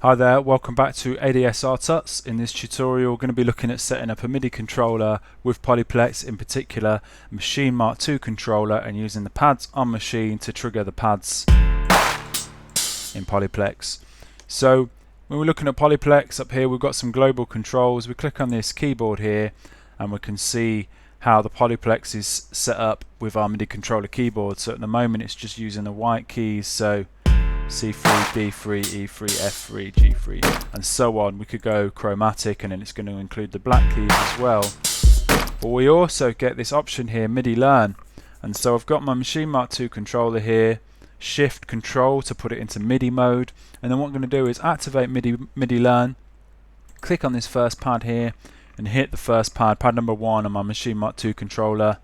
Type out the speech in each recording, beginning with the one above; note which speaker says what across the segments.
Speaker 1: Hi there, welcome back to ADSR Tuts. In this tutorial we're going to be looking at setting up a MIDI controller with Polyplex, in particular Maschine Mark II controller, and using the pads on Maschine to trigger the pads in Polyplex. So when we're looking at Polyplex, up here we've got some global controls. We click on this keyboard here and we can see how the Polyplex is set up with our MIDI controller keyboard. So at the moment it's just using the white keys, so C3, D3, E3, F3, G3 and so on. We could go chromatic and then it's going to include the black keys as well. But we also get this option here, MIDI Learn. And so I've got my Maschine Mark II controller here, Shift Control to put it into MIDI mode, and then what I'm going to do is activate MIDI Learn, click on this first pad here and hit the first pad, pad number 1 on my Maschine Mark II controller,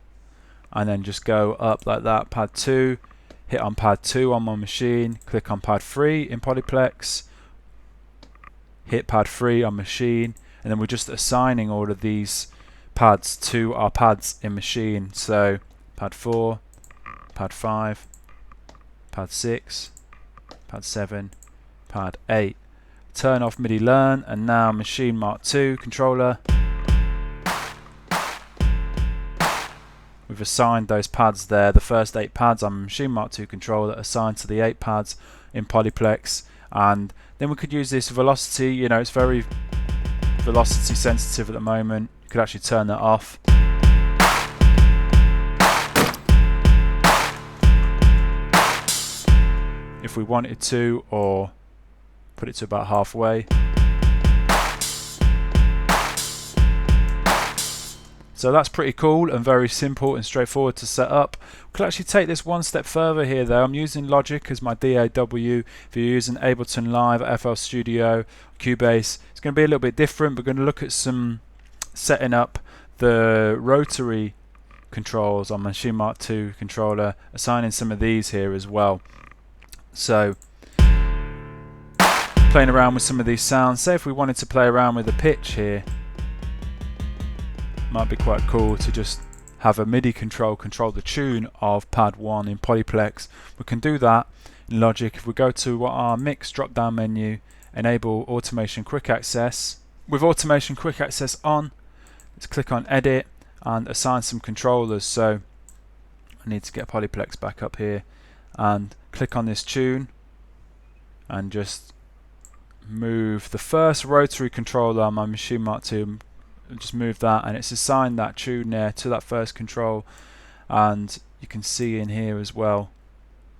Speaker 1: and then just go up like that, pad 2, hit on pad 2 on my machine, click on pad 3 in Polyplex, hit pad 3 on Maschine, and then we're just assigning all of these pads to our pads in Maschine. So pad 4, pad 5, pad 6, pad 7, pad 8. Turn off MIDI Learn, and now Maschine Mark II controller, we've assigned those pads there, the first 8 pads on Maschine Mark II controller assigned to the 8 pads in Polyplex. And then we could use this velocity, you know, it's very velocity sensitive at the moment. You could actually turn that off. If we wanted to, or put it to about halfway. So that's pretty cool and very simple and straightforward to set up. We could actually take this one step further here though. I'm using Logic as my DAW. If you're using Ableton Live, FL Studio, Cubase, it's going to be a little bit different. We're going to look at some setting up the rotary controls on Maschine Mark II controller, assigning some of these here as well. So playing around with some of these sounds, say if we wanted to play around with the pitch here, might be quite cool to just have a MIDI control the tune of pad 1 in Polyplex. We can do that in Logic. If we go to our mix drop down menu, enable automation quick access. With automation quick access on, let's click on edit and assign some controllers. So I need to get Polyplex back up here and click on this tune and just move the first rotary controller on my Maschine Mark II, just move that, and it's assigned that tune there to that first control. And you can see in here as well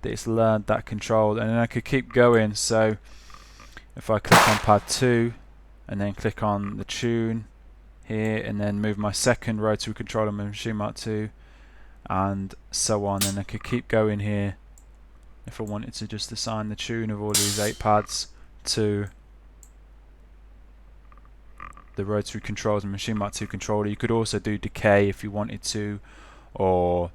Speaker 1: that it's learned that control, and then I could keep going. So if I click on pad 2 and then click on the tune here and then move my second rotary controller on my Maschine Mark II and so on, and I could keep going here if I wanted to just assign the tune of all these 8 pads to the rotary controls and Maschine Mark II controller. You could also do decay if you wanted to, or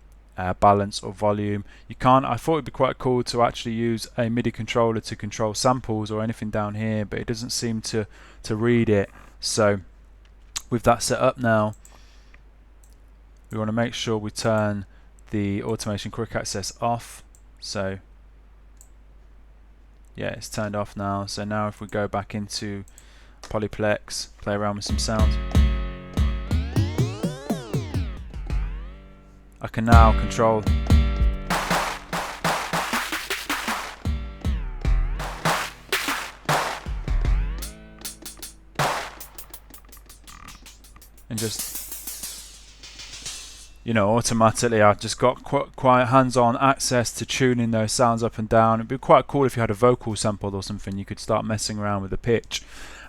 Speaker 1: balance or volume. You can't. I thought it'd be quite cool to actually use a MIDI controller to control samples or anything down here, but it doesn't seem to read it. So with that set up now, we want to make sure we turn the automation quick access off. So yeah, it's turned off now. So now if we go back into Polyplex, play around with some sounds, I can now control and just, you know, automatically I've just got quite hands-on access to tuning those sounds up and down. It'd be quite cool if you had a vocal sample or something, you could start messing around with the pitch.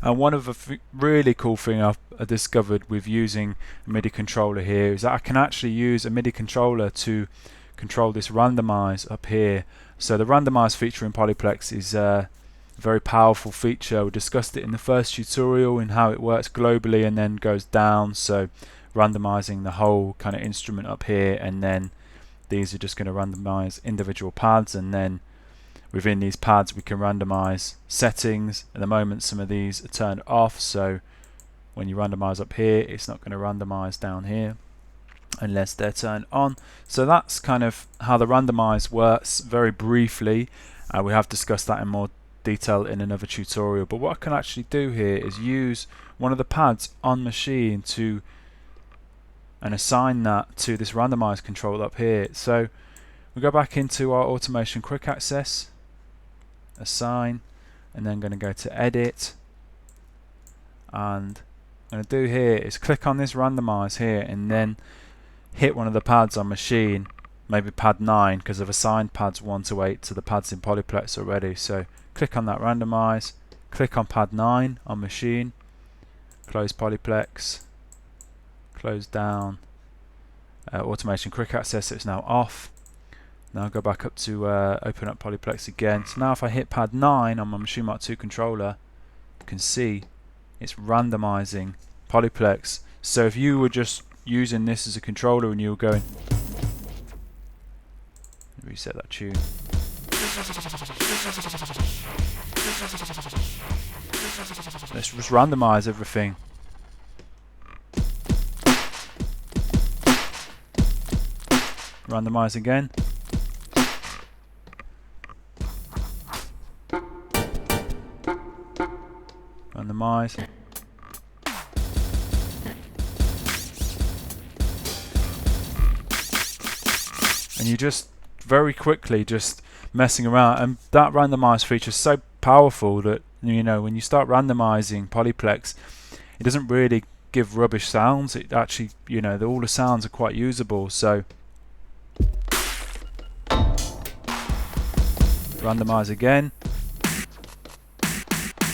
Speaker 1: And one of the really cool thing I've discovered with using a MIDI controller here is that I can actually use a MIDI controller to control this randomize up here. So the randomize feature in Polyplex is a very powerful feature. We discussed it in the first tutorial and how it works globally and then goes down. So randomizing the whole kind of instrument up here, and then these are just going to randomize individual pads, and then within these pads we can randomize settings. At the moment some of these are turned off, so when you randomize up here it's not going to randomize down here unless they're turned on. So that's kind of how the randomize works very briefly. We have discussed that in more detail in another tutorial. But what I can actually do here is use one of the pads on Maschine and assign that to this randomize control up here. So we go back into our automation quick access, assign, and then going to go to edit, and what I'm going to do here is click on this randomize here and then hit one of the pads on Maschine, maybe pad 9, because I've assigned pads 1 to 8 to the pads in Polyplex already. So click on that randomize, click on pad 9 on Maschine, close Polyplex, close down automation quick access, it's now off. Now go back up to open up Polyplex again. So now if I hit pad 9 on my Maschine Mark II controller, you can see it's randomizing Polyplex. So if you were just using this as a controller and you were going, reset that tune. Let's just randomize everything. Randomize again. Randomize. And you just very quickly just messing around, and that randomize feature is so powerful that, you know, when you start randomizing Polyplex, it doesn't really give rubbish sounds. It actually, you know, all the sounds are quite usable. So randomize again.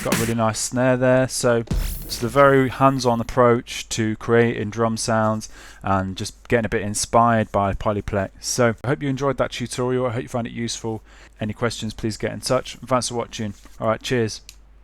Speaker 1: Got a really nice snare there. So it's a very hands-on approach to creating drum sounds and just getting a bit inspired by Polyplex. So I hope you enjoyed that tutorial. I hope you found it useful. Any questions, please get in touch. Thanks for watching. Alright, cheers.